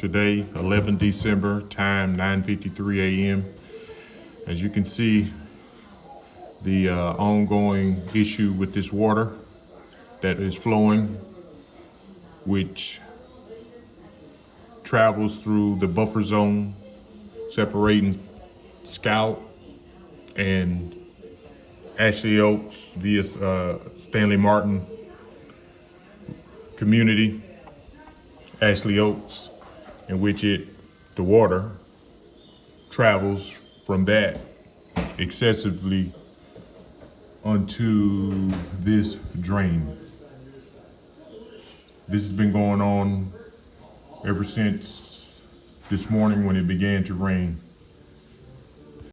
Today, 11 December, time 9:53 a.m. As you can see, the ongoing issue with this water that is flowing, which travels through the buffer zone separating Scout and Ashley Oaks via Stanley Martin community, Ashley Oaks, in which the water travels from that excessively onto this drain. This has been going on ever since this morning when it began to rain.